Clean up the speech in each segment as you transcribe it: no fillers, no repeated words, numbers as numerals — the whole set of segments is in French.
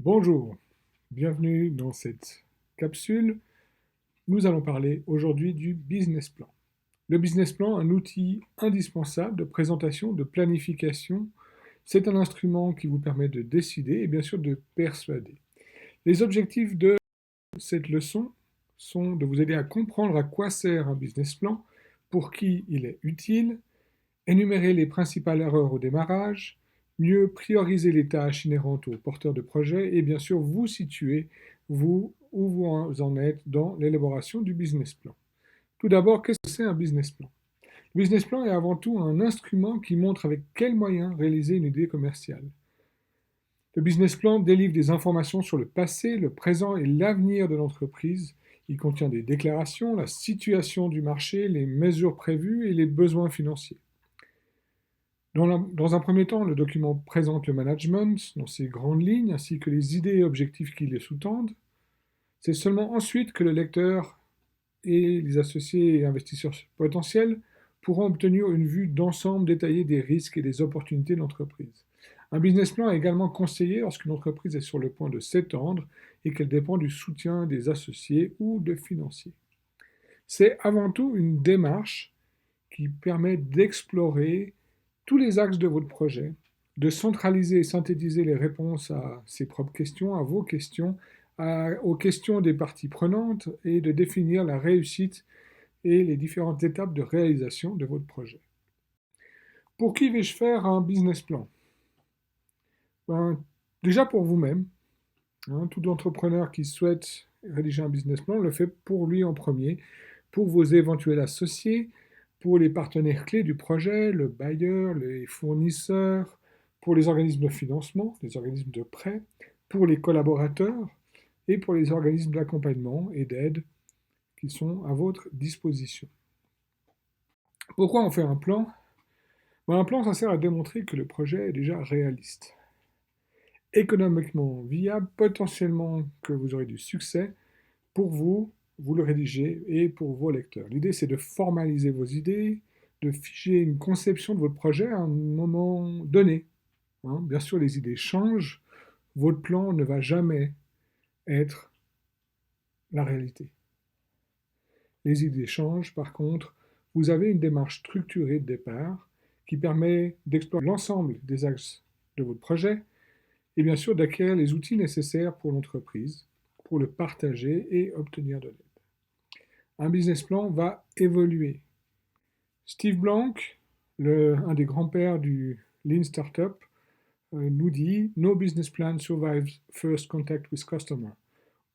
Bonjour, bienvenue dans cette capsule. Nous allons parler aujourd'hui du business plan. Le business plan, un outil indispensable de présentation, de planification. C'est un instrument qui vous permet de décider et bien sûr de persuader. Les objectifs de cette leçon sont de vous aider à comprendre à quoi sert un business plan, pour qui il est utile, énumérer les principales erreurs au démarrage, mieux prioriser les tâches inhérentes aux porteurs de projet et bien sûr vous situer, vous, où vous en êtes dans l'élaboration du business plan. Tout d'abord, qu'est-ce que c'est un business plan? Le business plan est avant tout un instrument qui montre avec quels moyens réaliser une idée commerciale. Le business plan délivre des informations sur le passé, le présent et l'avenir de l'entreprise. Il contient des déclarations, la situation du marché, les mesures prévues et les besoins financiers. Dans un premier temps, le document présente le management dans ses grandes lignes ainsi que les idées et objectifs qui les sous-tendent. C'est seulement ensuite que le lecteur et les associés et investisseurs potentiels pourront obtenir une vue d'ensemble détaillée des risques et des opportunités de l'entreprise. Un business plan est également conseillé lorsqu'une entreprise est sur le point de s'étendre et qu'elle dépend du soutien des associés ou de financiers. C'est avant tout une démarche qui permet d'explorer tous les axes de votre projet, de centraliser et synthétiser les réponses à ses propres questions, à vos questions, aux questions des parties prenantes et de définir la réussite et les différentes étapes de réalisation de votre projet. Pour qui vais-je faire un business plan? Ben, déjà pour vous-même, hein, tout entrepreneur qui souhaite rédiger un business plan le fait pour lui en premier, pour vos éventuels associés, pour les partenaires clés du projet, le bailleur, les fournisseurs, pour les organismes de financement, les organismes de prêt, pour les collaborateurs et pour les organismes d'accompagnement et d'aide qui sont à votre disposition. Pourquoi on fait un plan? Ben, un plan, ça sert à démontrer que le projet est déjà réaliste, économiquement viable, potentiellement que vous aurez du succès pour vous, vous le rédigez et pour vos lecteurs. L'idée, c'est de formaliser vos idées, de figer une conception de votre projet à un moment donné. Hein. Bien sûr, les idées changent. Votre plan ne va jamais être la réalité. Les idées changent, par contre, vous avez une démarche structurée de départ qui permet d'explorer l'ensemble des axes de votre projet et bien sûr d'acquérir les outils nécessaires pour l'entreprise, pour le partager et obtenir de l'aide. Un business plan va évoluer. Steve Blank, un des grands-pères du Lean Startup, nous dit No business plan survives first contact with customer.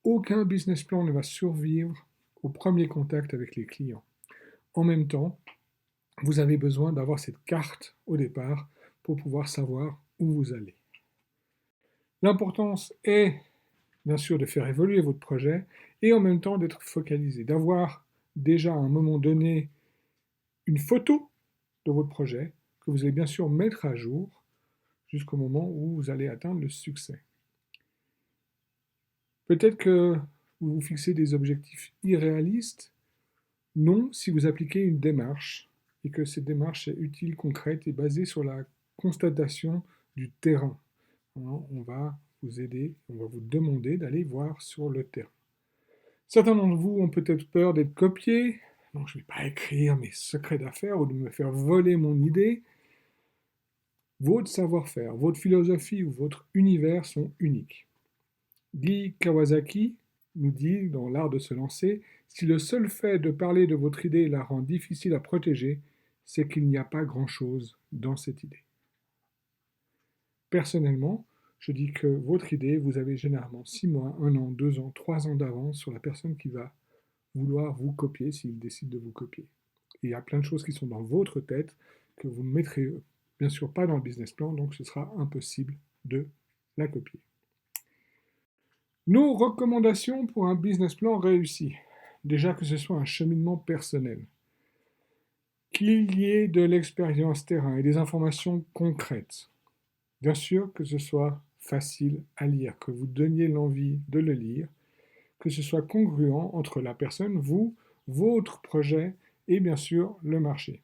Aucun business plan ne va survivre au premier contact avec les clients. En même temps, vous avez besoin d'avoir cette carte au départ pour pouvoir savoir où vous allez. L'importance est bien sûr de faire évoluer votre projet et en même temps d'être focalisé, d'avoir déjà à un moment donné une photo de votre projet que vous allez bien sûr mettre à jour jusqu'au moment où vous allez atteindre le succès. Peut-être que vous vous fixez des objectifs irréalistes. Non, si vous appliquez une démarche et que cette démarche est utile, concrète et basée sur la constatation du terrain. On va vous aider, on va vous demander d'aller voir sur le terrain. Certains d'entre vous ont peut-être peur d'être copiés. Non, je ne vais pas écrire mes secrets d'affaires ou de me faire voler mon idée. Votre savoir-faire, votre philosophie ou votre univers sont uniques. Guy Kawasaki nous dit dans L'art de se lancer, si le seul fait de parler de votre idée la rend difficile à protéger, c'est qu'il n'y a pas grand-chose dans cette idée. Personnellement, je dis que votre idée, vous avez généralement 6 mois, 1 an, 2 ans, 3 ans d'avance sur la personne qui va vouloir vous copier s'il décide de vous copier. Et il y a plein de choses qui sont dans votre tête que vous ne mettrez bien sûr pas dans le business plan, donc ce sera impossible de la copier. Nos recommandations pour un business plan réussi. Déjà que ce soit un cheminement personnel, qu'il y ait de l'expérience terrain et des informations concrètes. Bien sûr que ce soit facile à lire, que vous donniez l'envie de le lire, que ce soit congruent entre la personne, vous, votre projet et bien sûr le marché.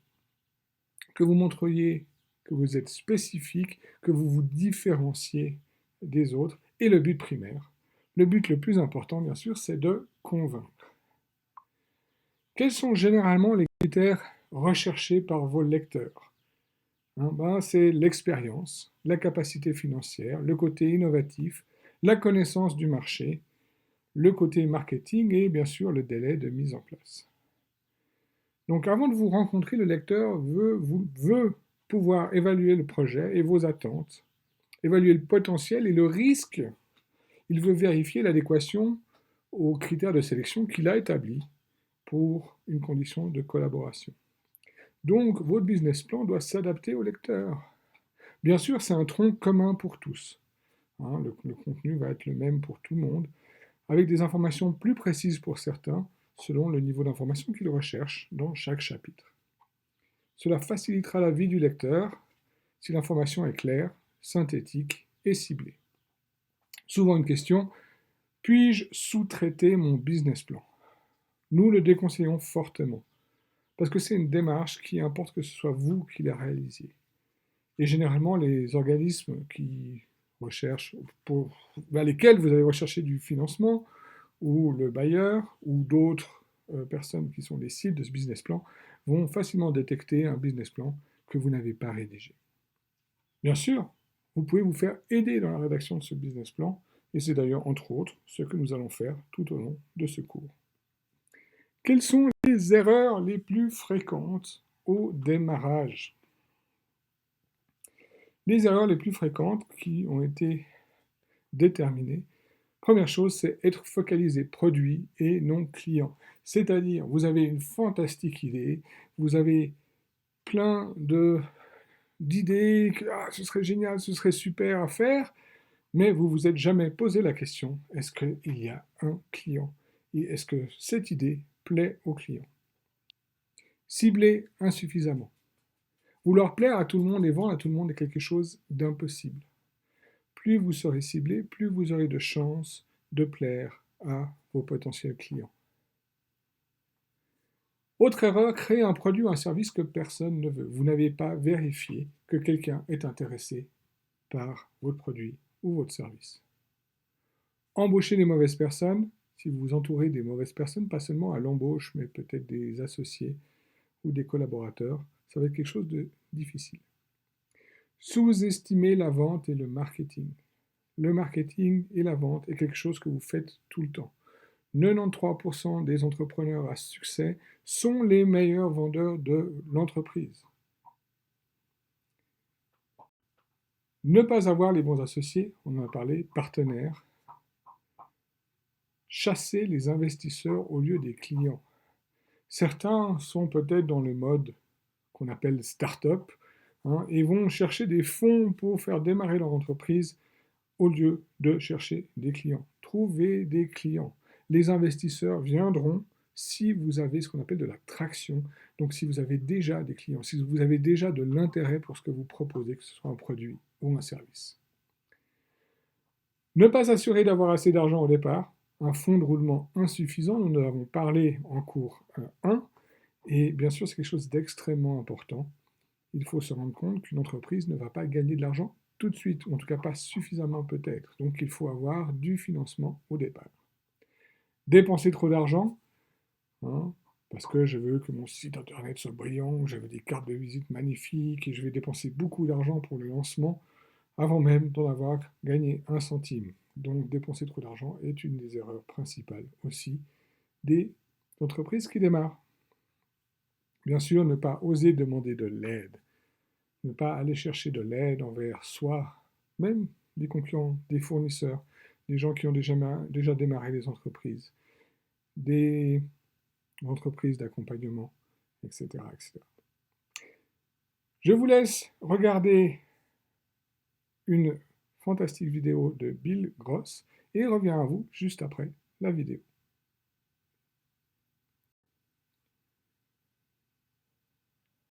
Que vous montriez que vous êtes spécifique, que vous vous différenciez des autres Et le but primaire, le but le plus important bien sûr, c'est de convaincre. Quels sont généralement les critères recherchés par vos lecteurs? C'est l'expérience, la capacité financière, le côté innovatif, la connaissance du marché, le côté marketing et bien sûr le délai de mise en place. Donc avant de vous rencontrer, le lecteur veut pouvoir évaluer le projet et vos attentes, évaluer le potentiel et le risque. Il veut vérifier l'adéquation aux critères de sélection qu'il a établis pour une condition de collaboration. Donc, votre business plan doit s'adapter au lecteur. Bien sûr, c'est un tronc commun pour tous. Le contenu va être le même pour tout le monde, avec des informations plus précises pour certains, selon le niveau d'information qu'ils recherchent dans chaque chapitre. Cela facilitera la vie du lecteur si l'information est claire, synthétique et ciblée. Souvent une question: puis-je sous-traiter mon business plan? Nous le déconseillons fortement, parce que c'est une démarche qui importe que ce soit vous qui la réalisiez. Et généralement, les organismes qui recherchent, vers lesquels vous allez rechercher du financement, ou le bailleur, ou d'autres personnes qui sont des cibles de ce business plan, vont facilement détecter un business plan que vous n'avez pas rédigé. Bien sûr, vous pouvez vous faire aider dans la rédaction de ce business plan, et c'est d'ailleurs entre autres ce que nous allons faire tout au long de ce cours. Quelles sont les erreurs les plus fréquentes au démarrage? Les erreurs les plus fréquentes qui ont été déterminées, première chose, c'est être focalisé produit et non client. C'est-à-dire, vous avez une fantastique idée, vous avez plein d'idées, ce serait génial, ce serait super à faire, mais vous vous êtes jamais posé la question, est-ce qu'il y a un client? Et est-ce que cette idée plaît au client? Cibler insuffisamment. Vouloir plaire à tout le monde et vendre à tout le monde est quelque chose d'impossible. Plus vous serez ciblé, plus vous aurez de chances de plaire à vos potentiels clients. Autre erreur, créer un produit ou un service que personne ne veut. Vous n'avez pas vérifié que quelqu'un est intéressé par votre produit ou votre service. Embaucher les mauvaises personnes, si vous vous entourez des mauvaises personnes, pas seulement à l'embauche, mais peut-être des associés ou des collaborateurs, ça va être quelque chose de difficile. Sous-estimer la vente et le marketing. Le marketing et la vente est quelque chose que vous faites tout le temps. 93% des entrepreneurs à succès sont les meilleurs vendeurs de l'entreprise. Ne pas avoir les bons associés, on en a parlé, partenaires. Chasser les investisseurs au lieu des clients. Certains sont peut-être dans le mode qu'on appelle start-up et vont chercher des fonds pour faire démarrer leur entreprise au lieu de chercher des clients. Trouvez des clients. Les investisseurs viendront si vous avez ce qu'on appelle de la traction, donc si vous avez déjà des clients, si vous avez déjà de l'intérêt pour ce que vous proposez, que ce soit un produit ou un service. Ne pas s'assurer d'avoir assez d'argent au départ, un fonds de roulement insuffisant, nous en avons parlé en cours 1, et bien sûr c'est quelque chose d'extrêmement important. Il faut se rendre compte qu'une entreprise ne va pas gagner de l'argent tout de suite, ou en tout cas pas suffisamment peut-être. Donc il faut avoir du financement au départ. Dépenser trop d'argent, parce que je veux que mon site internet soit brillant, je veux des cartes de visite magnifiques, et je vais dépenser beaucoup d'argent pour le lancement, avant même d'en avoir gagné un centime. Donc dépenser trop d'argent est une des erreurs principales aussi des entreprises qui démarrent. Bien sûr, ne pas oser demander de l'aide. Ne pas aller chercher de l'aide envers soi, même des concurrents, des fournisseurs, des gens qui ont déjà démarré des entreprises, des entreprises d'accompagnement, etc., etc. Je vous laisse regarder une fantastique vidéo de Bill Gross et reviens à vous juste après la vidéo.